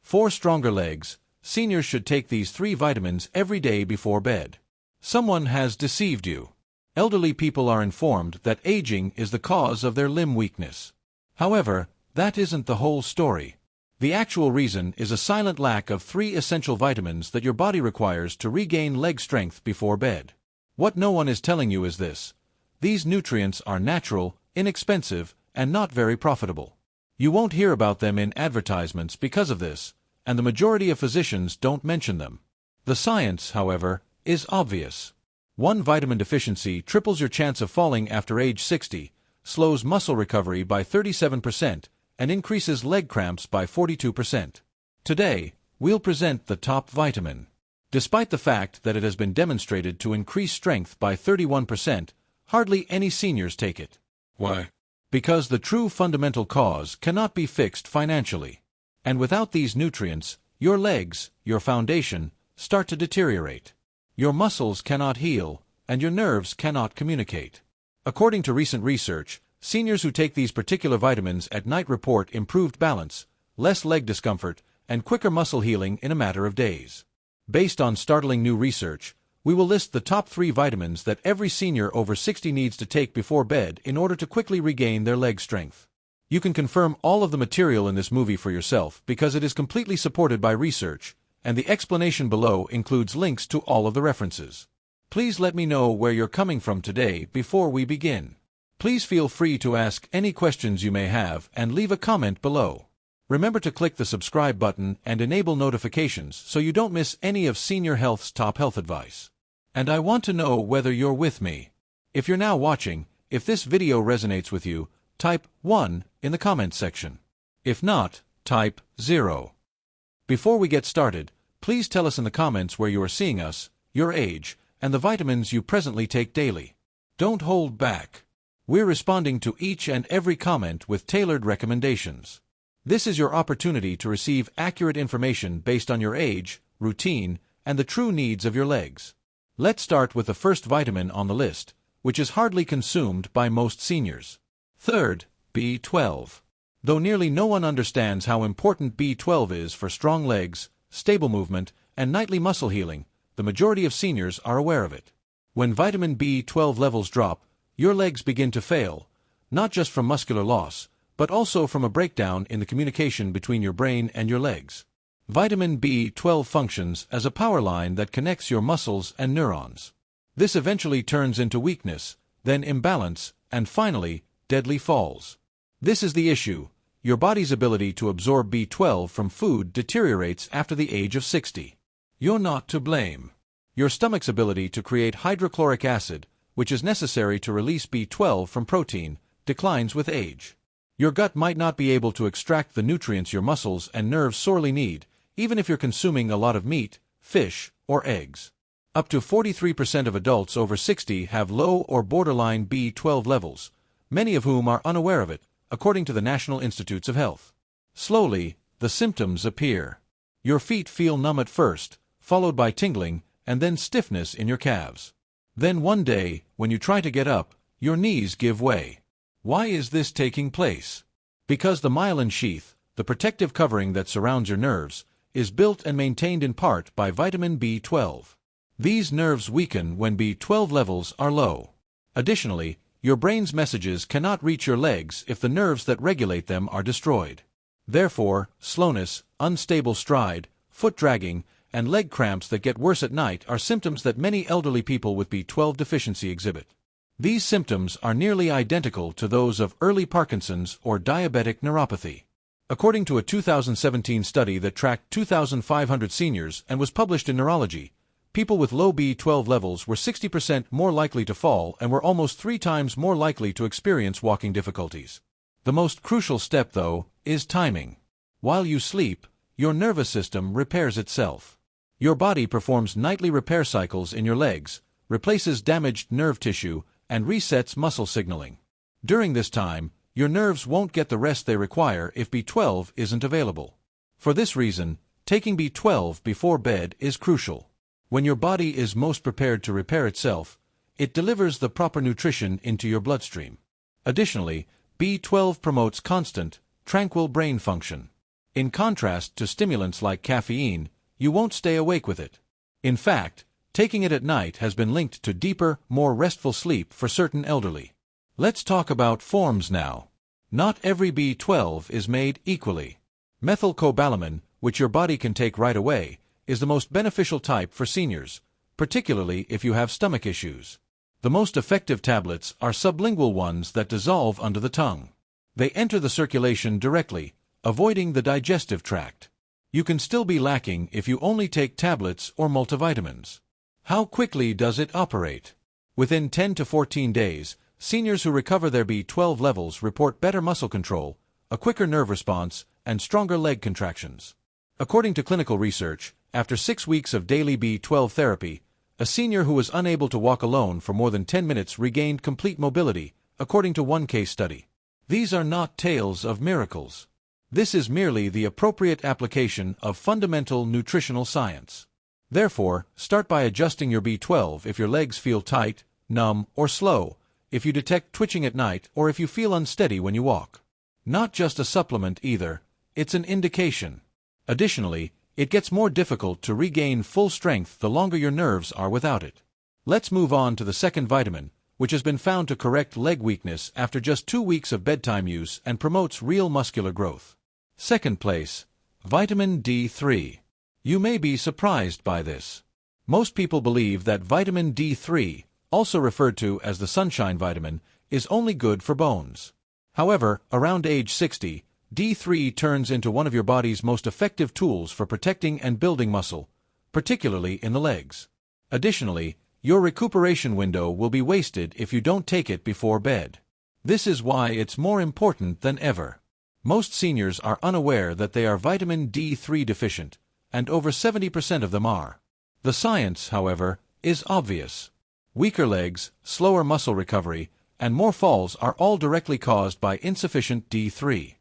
For stronger legs, seniors should take these 3 vitamins every day before bed. Someone has deceived you. Elderly people are informed that aging is the cause of their limb weakness. However, that isn't the whole story. The actual reason is a silent lack of 3 essential vitamins that your body requires to regain leg strength before bed. What no one is telling you is this: these nutrients are natural, inexpensive, and not very profitable. You won't hear about them in advertisements because of this, and the majority of physicians don't mention them. The science, however, is obvious. 1 vitamin deficiency triples your chance of falling after age 60, slows muscle recovery by 37%, and increases leg cramps by 42%. Today, we'll present the top vitamin. Despite the fact that it has been demonstrated to increase strength by 31%, hardly any seniors take it. Why? Because the true fundamental cause cannot be fixed financially. And without these nutrients, your legs, your foundation, start to deteriorate. Your muscles cannot heal, and your nerves cannot communicate. According to recent research, seniors who take these particular vitamins at night report improved balance, less leg discomfort, and quicker muscle healing in a matter of days. Based on startling new research, we will list the top 3 vitamins that every senior over 60 needs to take before bed in order to quickly regain their leg strength. You can confirm all of the material in this movie for yourself because it is completely supported by research, and the explanation below includes links to all of the references. Please let me know where you're coming from today before we begin. Please feel free to ask any questions you may have and leave a comment below. Remember to click the subscribe button and enable notifications so you don't miss any of Senior Health's top health advice. And I want to know whether you're with me. If you're now watching, if this video resonates with you, type 1 in the comments section. If not, type 0. Before we get started, please tell us in the comments where you are seeing us, your age, and the vitamins you presently take daily. Don't hold back. We're responding to each and every comment with tailored recommendations. This is your opportunity to receive accurate information based on your age, routine, and the true needs of your legs. Let's start with the first vitamin on the list, which is hardly consumed by most seniors. Third, B12. Though nearly no one understands how important B12 is for strong legs, stable movement, and nightly muscle healing, the majority of seniors are aware of it. When vitamin B12 levels drop, your legs begin to fail, not just from muscular loss, but also from a breakdown in the communication between your brain and your legs. Vitamin B12 functions as a power line that connects your muscles and neurons. This eventually turns into weakness, then imbalance, and finally, deadly falls. This is the issue. Your body's ability to absorb B12 from food deteriorates after the age of 60. You're not to blame. Your stomach's ability to create hydrochloric acid, which is necessary to release B12 from protein, declines with age. Your gut might not be able to extract the nutrients your muscles and nerves sorely need, even if you're consuming a lot of meat, fish, or eggs. Up to 43% of adults over 60 have low or borderline B12 levels, many of whom are unaware of it, according to the National Institutes of Health. Slowly, the symptoms appear. Your feet feel numb at first, followed by tingling, and then stiffness in your calves. Then one day, when you try to get up, your knees give way. Why is this taking place? Because the myelin sheath, the protective covering that surrounds your nerves, is built and maintained in part by vitamin B12. These nerves weaken when B12 levels are low. Additionally, your brain's messages cannot reach your legs if the nerves that regulate them are destroyed. Therefore, slowness, unstable stride, foot dragging, and leg cramps that get worse at night are symptoms that many elderly people with B12 deficiency exhibit. These symptoms are nearly identical to those of early Parkinson's or diabetic neuropathy. According to a 2017 study that tracked 2,500 seniors and was published in Neurology, people with low B12 levels were 60% more likely to fall and were almost 3 times more likely to experience walking difficulties. The most crucial step, though, is timing. While you sleep, your nervous system repairs itself. Your body performs nightly repair cycles in your legs, replaces damaged nerve tissue, and resets muscle signaling. During this time, your nerves won't get the rest they require if B12 isn't available. For this reason, taking B12 before bed is crucial. When your body is most prepared to repair itself, it delivers the proper nutrition into your bloodstream. Additionally, B12 promotes constant, tranquil brain function. In contrast to stimulants like caffeine, you won't stay awake with it. In fact, taking it at night has been linked to deeper, more restful sleep for certain elderly. Let's talk about forms now. Not every B12 is made equally. Methylcobalamin, which your body can take right away, is the most beneficial type for seniors, particularly if you have stomach issues. The most effective tablets are sublingual ones that dissolve under the tongue. They enter the circulation directly, avoiding the digestive tract. You can still be lacking if you only take tablets or multivitamins. How quickly does it operate? Within 10 to 14 days, seniors who recover their B12 levels report better muscle control, a quicker nerve response, and stronger leg contractions. According to clinical research, after 6 weeks of daily B12 therapy, a senior who was unable to walk alone for more than 10 minutes regained complete mobility, according to one case study. These are not tales of miracles. This is merely the appropriate application of fundamental nutritional science. Therefore, start by adjusting your B12 if your legs feel tight, numb, or slow, if you detect twitching at night, or if you feel unsteady when you walk. Not just a supplement either, it's an indication. Additionally, it gets more difficult to regain full strength the longer your nerves are without it. Let's move on to the second vitamin, which has been found to correct leg weakness after just 2 weeks of bedtime use and promotes real muscular growth. Second place, vitamin D3. You may be surprised by this. Most people believe that vitamin D3, also referred to as the sunshine vitamin, is only good for bones. However, around age 60, D3 turns into one of your body's most effective tools for protecting and building muscle, particularly in the legs. Additionally, your recuperation window will be wasted if you don't take it before bed. This is why it's more important than ever. Most seniors are unaware that they are vitamin D3 deficient, and over 70% of them are. The science, however, is obvious. Weaker legs, slower muscle recovery, and more falls are all directly caused by insufficient D3.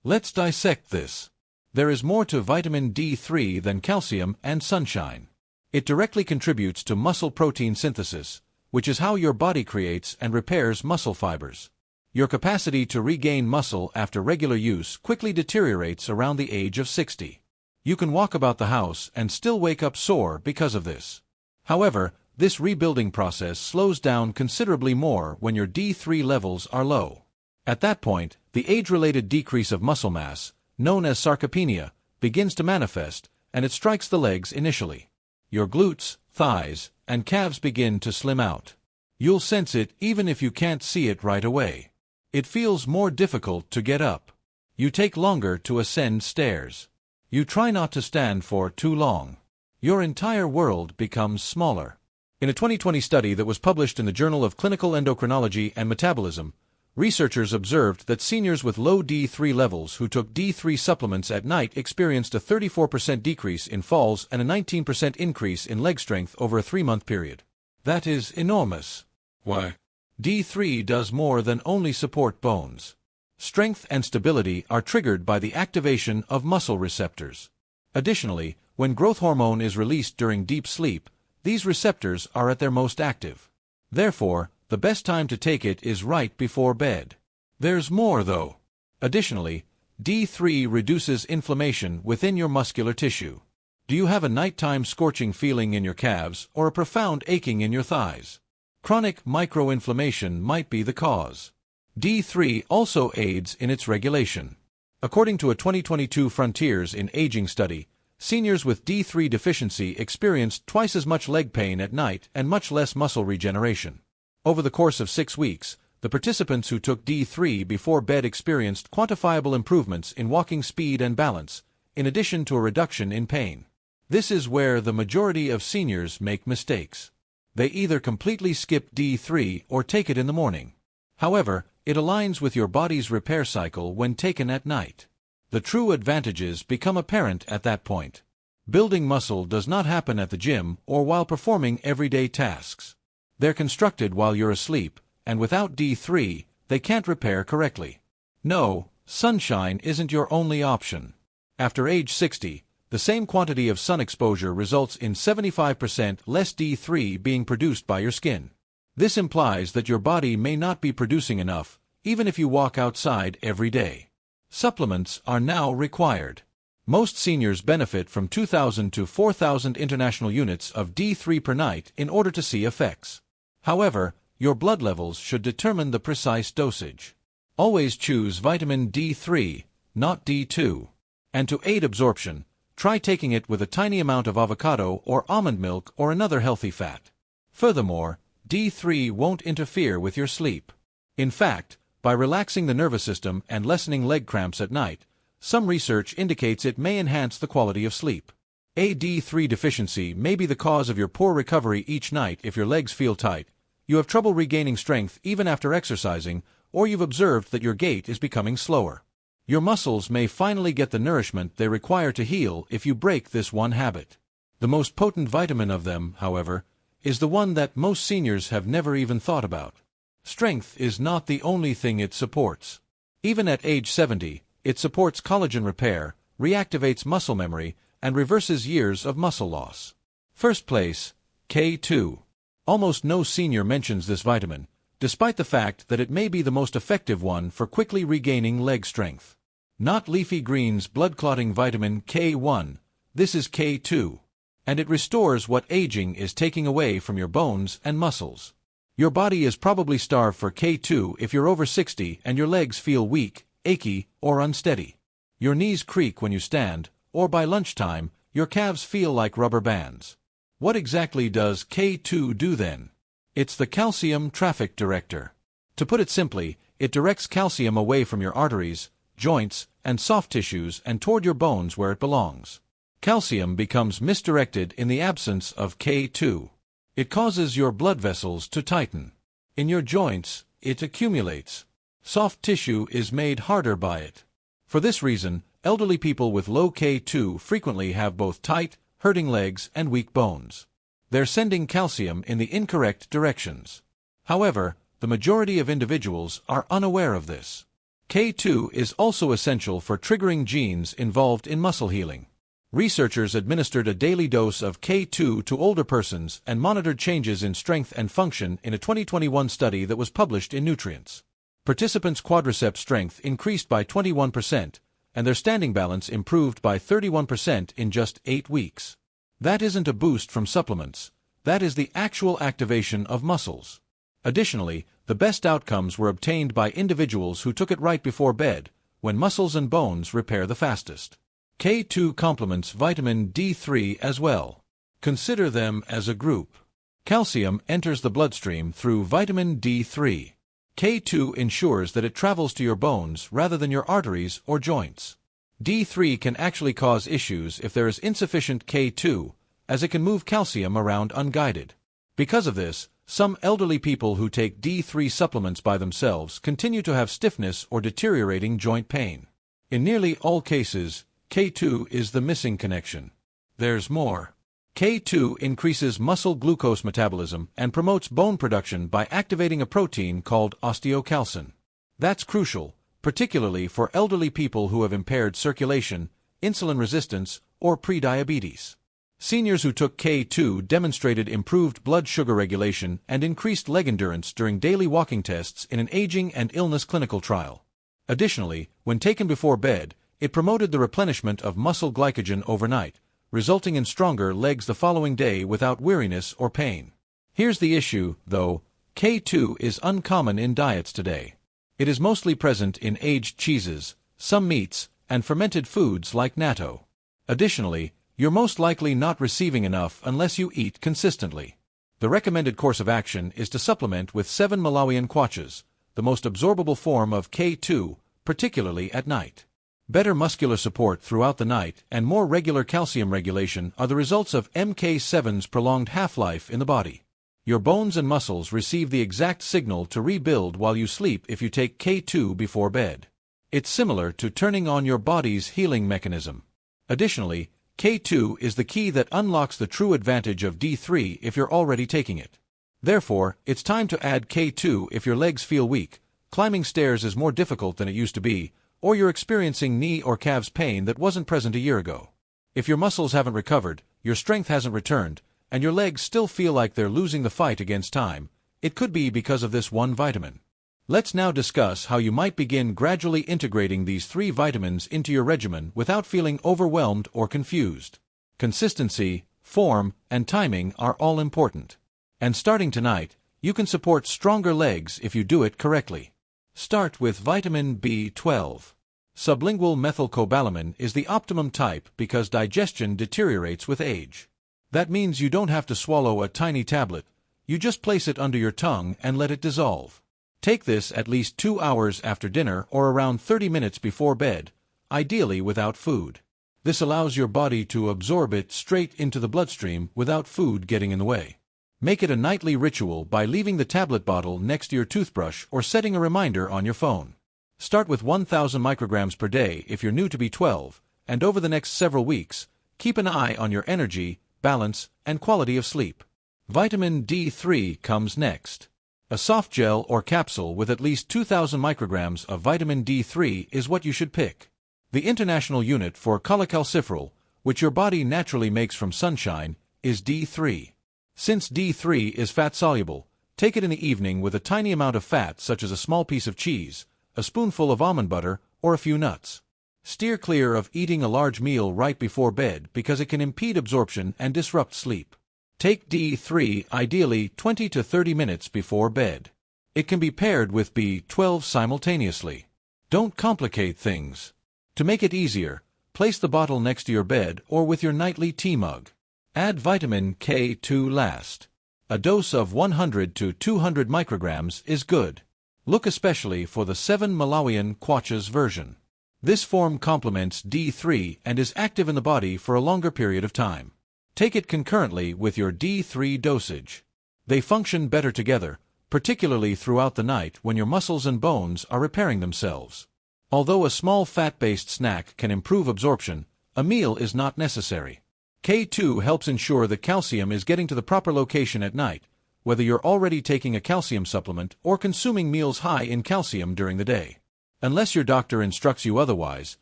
Let's dissect this. There is more to vitamin D3 than calcium and sunshine. It directly contributes to muscle protein synthesis, which is how your body creates and repairs muscle fibers. Your capacity to regain muscle after regular use quickly deteriorates around the age of 60. You can walk about the house and still wake up sore because of this. However, this rebuilding process slows down considerably more when your D3 levels are low. At that point, the age-related decrease of muscle mass, known as sarcopenia, begins to manifest, and it strikes the legs initially. Your glutes, thighs, and calves begin to slim out. You'll sense it even if you can't see it right away. It feels more difficult to get up. You take longer to ascend stairs. You try not to stand for too long. Your entire world becomes smaller. In a 2020 study that was published in the Journal of Clinical Endocrinology and Metabolism, researchers observed that seniors with low D3 levels who took D3 supplements at night experienced a 34% decrease in falls and a 19% increase in leg strength over a 3-month period. That is enormous. Why? D3 does more than only support bones. Strength and stability are triggered by the activation of muscle receptors. Additionally, when growth hormone is released during deep sleep, these receptors are at their most active. Therefore, the best time to take it is right before bed. There's more though. Additionally, D3 reduces inflammation within your muscular tissue. Do you have a nighttime scorching feeling in your calves or a profound aching in your thighs? Chronic microinflammation might be the cause. D3 also aids in its regulation. According to a 2022 Frontiers in Aging study, seniors with D3 deficiency experienced twice as much leg pain at night and much less muscle regeneration. Over the course of 6 weeks, the participants who took D3 before bed experienced quantifiable improvements in walking speed and balance, in addition to a reduction in pain. This is where the majority of seniors make mistakes. They either completely skip D3 or take it in the morning. However, it aligns with your body's repair cycle when taken at night. The true advantages become apparent at that point. Building muscle does not happen at the gym or while performing everyday tasks. They're constructed while you're asleep, and without D3, they can't repair correctly. No, sunshine isn't your only option. After age 60, the same quantity of sun exposure results in 75% less D3 being produced by your skin. This implies that your body may not be producing enough, even if you walk outside every day. Supplements are now required. Most seniors benefit from 2,000 to 4,000 international units of D3 per night in order to see effects. However, your blood levels should determine the precise dosage. Always choose vitamin D3, not D2. And to aid absorption, try taking it with a tiny amount of avocado or almond milk or another healthy fat. Furthermore, D3 won't interfere with your sleep. In fact, by relaxing the nervous system and lessening leg cramps at night, some research indicates it may enhance the quality of sleep. A D3 deficiency may be the cause of your poor recovery each night if your legs feel tight, you have trouble regaining strength even after exercising, or you've observed that your gait is becoming slower. Your muscles may finally get the nourishment they require to heal if you break this one habit. The most potent vitamin of them, however, is the one that most seniors have never even thought about. Strength is not the only thing it supports. Even at age 70, it supports collagen repair, reactivates muscle memory, and reverses years of muscle loss. First place, K2. Almost no senior mentions this vitamin, despite the fact that it may be the most effective one for quickly regaining leg strength. Not leafy greens blood-clotting vitamin K1, this is K2. And it restores what aging is taking away from your bones and muscles. Your body is probably starved for K2 if you're over 60 and your legs feel weak, achy, or unsteady. Your knees creak when you stand, or by lunchtime, your calves feel like rubber bands. What exactly does K2 do then? It's the calcium traffic director. To put it simply, it directs calcium away from your arteries, joints, and soft tissues and toward your bones where it belongs. Calcium becomes misdirected in the absence of K2. It causes your blood vessels to tighten. In your joints, it accumulates. Soft tissue is made harder by it. For this reason, elderly people with low K2 frequently have both tight, hurting legs and weak bones. They're sending calcium in the incorrect directions. However, the majority of individuals are unaware of this. K2 is also essential for triggering genes involved in muscle healing. Researchers administered a daily dose of K2 to older persons and monitored changes in strength and function in a 2021 study that was published in Nutrients. Participants' quadriceps strength increased by 21%, and their standing balance improved by 31% in just 8 weeks. That isn't a boost from supplements, that is the actual activation of muscles. Additionally, the best outcomes were obtained by individuals who took it right before bed, when muscles and bones repair the fastest. K2 complements vitamin D3 as well. Consider them as a group. Calcium enters the bloodstream through vitamin D3. K2 ensures that it travels to your bones rather than your arteries or joints. D3 can actually cause issues if there is insufficient K2, as it can move calcium around unguided. Because of this, some elderly people who take D3 supplements by themselves continue to have stiffness or deteriorating joint pain. In nearly all cases, K2 is the missing connection. There's more. K2 increases muscle glucose metabolism and promotes bone production by activating a protein called osteocalcin. That's crucial, particularly for elderly people who have impaired circulation, insulin resistance, or prediabetes. Seniors who took K2 demonstrated improved blood sugar regulation and increased leg endurance during daily walking tests in an aging and illness clinical trial. Additionally, when taken before bed, it promoted the replenishment of muscle glycogen overnight, resulting in stronger legs the following day without weariness or pain. Here's the issue, though. K2 is uncommon in diets today. It is mostly present in aged cheeses, some meats, and fermented foods like natto. Additionally, you're most likely not receiving enough unless you eat consistently. The recommended course of action is to supplement with 7 Malawian kwaches, the most absorbable form of K2, particularly at night. Better muscular support throughout the night and more regular calcium regulation are the results of MK7's prolonged half-life in the body. Your bones and muscles receive the exact signal to rebuild while you sleep if you take K2 before bed. It's similar to turning on your body's healing mechanism. Additionally, K2 is the key that unlocks the true advantage of D3 if you're already taking it. Therefore, it's time to add K2 if your legs feel weak, climbing stairs is more difficult than it used to be, or you're experiencing knee or calves pain that wasn't present a year ago. If your muscles haven't recovered, your strength hasn't returned, and your legs still feel like they're losing the fight against time, it could be because of this one vitamin. Let's now discuss how you might begin gradually integrating these 3 vitamins into your regimen without feeling overwhelmed or confused. Consistency, form, and timing are all important. And starting tonight, you can support stronger legs if you do it correctly. Start with vitamin B12. Sublingual methylcobalamin is the optimum type because digestion deteriorates with age. That means you don't have to swallow a tiny tablet, you just place it under your tongue and let it dissolve. Take this at least 2 hours after dinner or around 30 minutes before bed, ideally without food. This allows your body to absorb it straight into the bloodstream without food getting in the way. Make it a nightly ritual by leaving the tablet bottle next to your toothbrush or setting a reminder on your phone. Start with 1,000 micrograms per day if you're new to B12, and over the next several weeks, keep an eye on your energy, balance, and quality of sleep. Vitamin D3 comes next. A soft gel or capsule with at least 2,000 micrograms of vitamin D3 is what you should pick. The international unit for cholecalciferol, which your body naturally makes from sunshine, is D3. Since D3 is fat-soluble, take it in the evening with a tiny amount of fat such as a small piece of cheese, a spoonful of almond butter, or a few nuts. Steer clear of eating a large meal right before bed because it can impede absorption and disrupt sleep. Take D3 ideally 20 to 30 minutes before bed. It can be paired with B12 simultaneously. Don't complicate things. To make it easier, place the bottle next to your bed or with your nightly tea mug. Add vitamin K2 last. A dose of 100 to 200 micrograms is good. Look especially for the 7 Malawian Kwacha's version. This form complements D3 and is active in the body for a longer period of time. Take it concurrently with your D3 dosage. They function better together, particularly throughout the night when your muscles and bones are repairing themselves. Although a small fat-based snack can improve absorption, a meal is not necessary. K2 helps ensure that calcium is getting to the proper location at night, whether you're already taking a calcium supplement or consuming meals high in calcium during the day. Unless your doctor instructs you otherwise,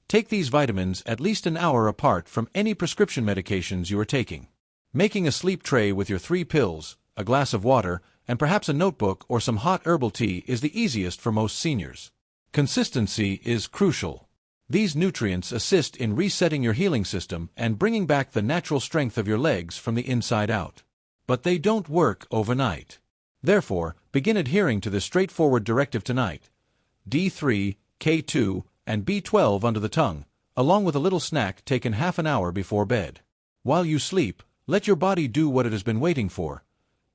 take these vitamins at least an hour apart from any prescription medications you are taking. Making a sleep tray with your 3 pills, a glass of water, and perhaps a notebook or some hot herbal tea is the easiest for most seniors. Consistency is crucial. These nutrients assist in resetting your healing system and bringing back the natural strength of your legs from the inside out. But they don't work overnight. Therefore, begin adhering to this straightforward directive tonight. D3, K2, and B12 under the tongue, along with a little snack taken half an hour before bed. While you sleep, let your body do what it has been waiting for.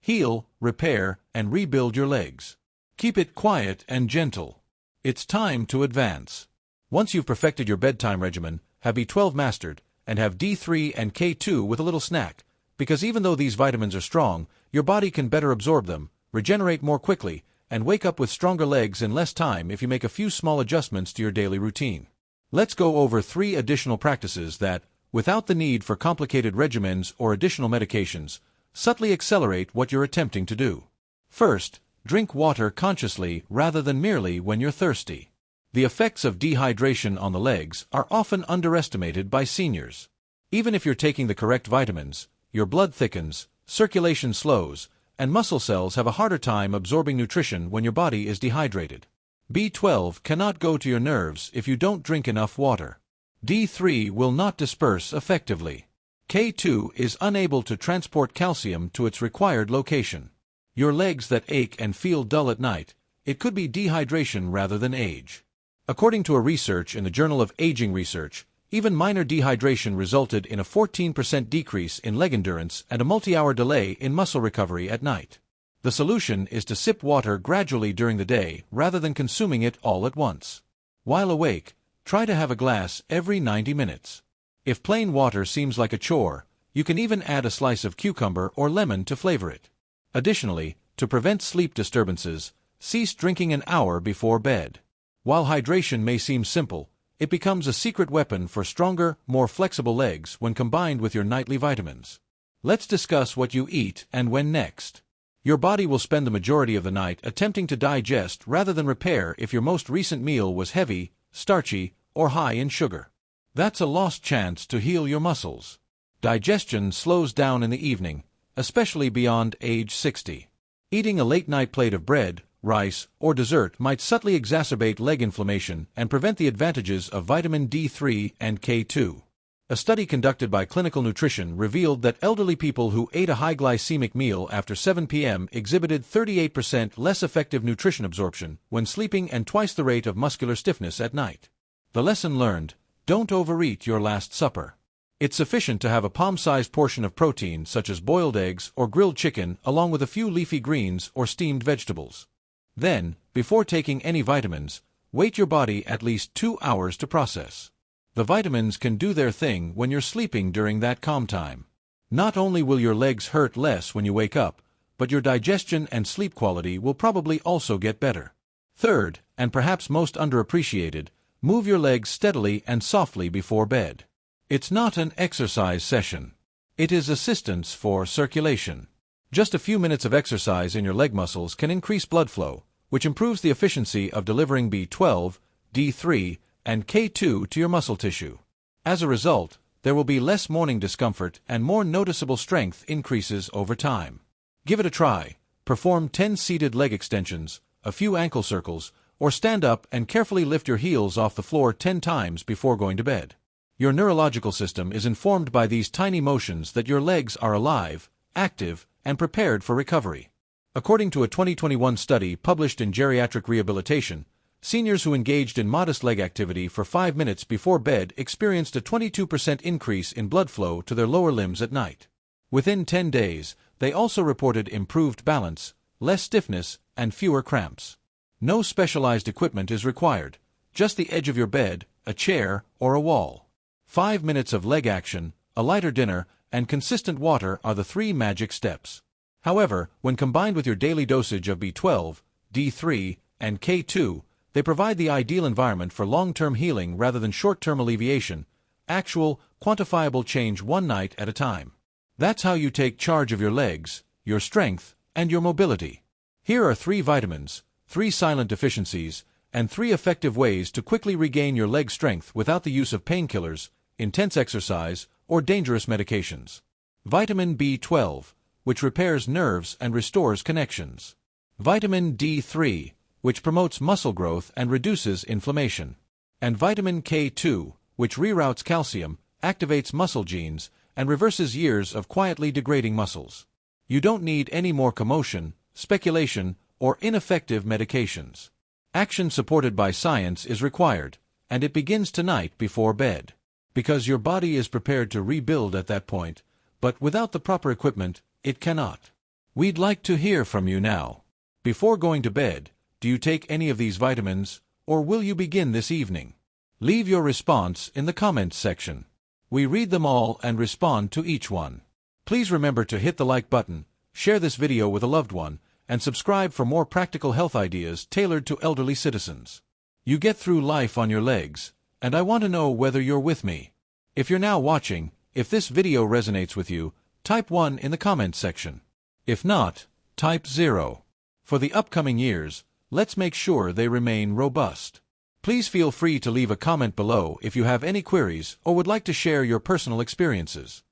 Heal, repair, and rebuild your legs. Keep it quiet and gentle. It's time to advance. Once you've perfected your bedtime regimen, have B12 mastered, and have D3 and K2 with a little snack, because even though these vitamins are strong, your body can better absorb them, regenerate more quickly, and wake up with stronger legs in less time if you make a few small adjustments to your daily routine. Let's go over 3 additional practices that, without the need for complicated regimens or additional medications, subtly accelerate what you're attempting to do. First, drink water consciously rather than merely when you're thirsty. The effects of dehydration on the legs are often underestimated by seniors. Even if you're taking the correct vitamins, your blood thickens, circulation slows, and muscle cells have a harder time absorbing nutrition when your body is dehydrated. B12 cannot go to your nerves if you don't drink enough water. D3 will not disperse effectively. K2 is unable to transport calcium to its required location. Your legs that ache and feel dull at night, it could be dehydration rather than age. According to a research in the Journal of Aging Research, even minor dehydration resulted in a 14% decrease in leg endurance and a multi-hour delay in muscle recovery at night. The solution is to sip water gradually during the day rather than consuming it all at once. While awake, try to have a glass every 90 minutes. If plain water seems like a chore, you can even add a slice of cucumber or lemon to flavor it. Additionally, to prevent sleep disturbances, cease drinking an hour before bed. While hydration may seem simple, it becomes a secret weapon for stronger, more flexible legs when combined with your nightly vitamins. Let's discuss what you eat and when next. Your body will spend the majority of the night attempting to digest rather than repair if your most recent meal was heavy, starchy, or high in sugar. That's a lost chance to heal your muscles. Digestion slows down in the evening, especially beyond age 60. Eating a late-night plate of bread rice, or dessert might subtly exacerbate leg inflammation and prevent the advantages of vitamin D3 and K2. A study conducted by Clinical Nutrition revealed that elderly people who ate a high-glycemic meal after 7 p.m. exhibited 38% less effective nutrition absorption when sleeping and twice the rate of muscular stiffness at night. The lesson learned: don't overeat your last supper. It's sufficient to have a palm-sized portion of protein such as boiled eggs or grilled chicken along with a few leafy greens or steamed vegetables. Then, before taking any vitamins, wait your body at least 2 hours to process. The vitamins can do their thing when you're sleeping during that calm time. Not only will your legs hurt less when you wake up, but your digestion and sleep quality will probably also get better. Third, and perhaps most underappreciated, move your legs steadily and softly before bed. It's not an exercise session. It is assistance for circulation. Just a few minutes of exercise in your leg muscles can increase blood flow, which improves the efficiency of delivering B12, D3, and K2 to your muscle tissue. As a result, there will be less morning discomfort and more noticeable strength increases over time. Give it a try. Perform 10 seated leg extensions, a few ankle circles, or stand up and carefully lift your heels off the floor 10 times before going to bed. Your neurological system is informed by these tiny motions that your legs are alive, active, and prepared for recovery. According to a 2021 study published in Geriatric Rehabilitation, seniors who engaged in modest leg activity for 5 minutes before bed experienced a 22% increase in blood flow to their lower limbs at night. Within 10 days, they also reported improved balance, less stiffness, and fewer cramps. No specialized equipment is required, just the edge of your bed, a chair, or a wall. 5 minutes of leg action, a lighter dinner, and consistent water are the 3 magic steps. However, when combined with your daily dosage of B12, D3, and K2, they provide the ideal environment for long-term healing rather than short-term alleviation, actual, quantifiable change one night at a time. That's how you take charge of your legs, your strength, and your mobility. Here are 3 vitamins, 3 silent deficiencies, and 3 effective ways to quickly regain your leg strength without the use of painkillers, intense exercise, or dangerous medications. Vitamin B12, which repairs nerves and restores connections. Vitamin D3, which promotes muscle growth and reduces inflammation. And vitamin K2, which reroutes calcium, activates muscle genes, and reverses years of quietly degrading muscles. You don't need any more commotion, speculation, or ineffective medications. Action supported by science is required, and it begins tonight before bed. Because your body is prepared to rebuild at that point, but without the proper equipment, it cannot. We'd like to hear from you now. Before going to bed, do you take any of these vitamins, or will you begin this evening? Leave your response in the comments section. We read them all and respond to each one. Please remember to hit the like button, share this video with a loved one, and subscribe for more practical health ideas tailored to elderly citizens. You get through life on your legs, and I want to know whether you're with me. If you're now watching, if this video resonates with you, type 1 in the comments section. If not, type 0. For the upcoming years, let's make sure they remain robust. Please feel free to leave a comment below if you have any queries or would like to share your personal experiences.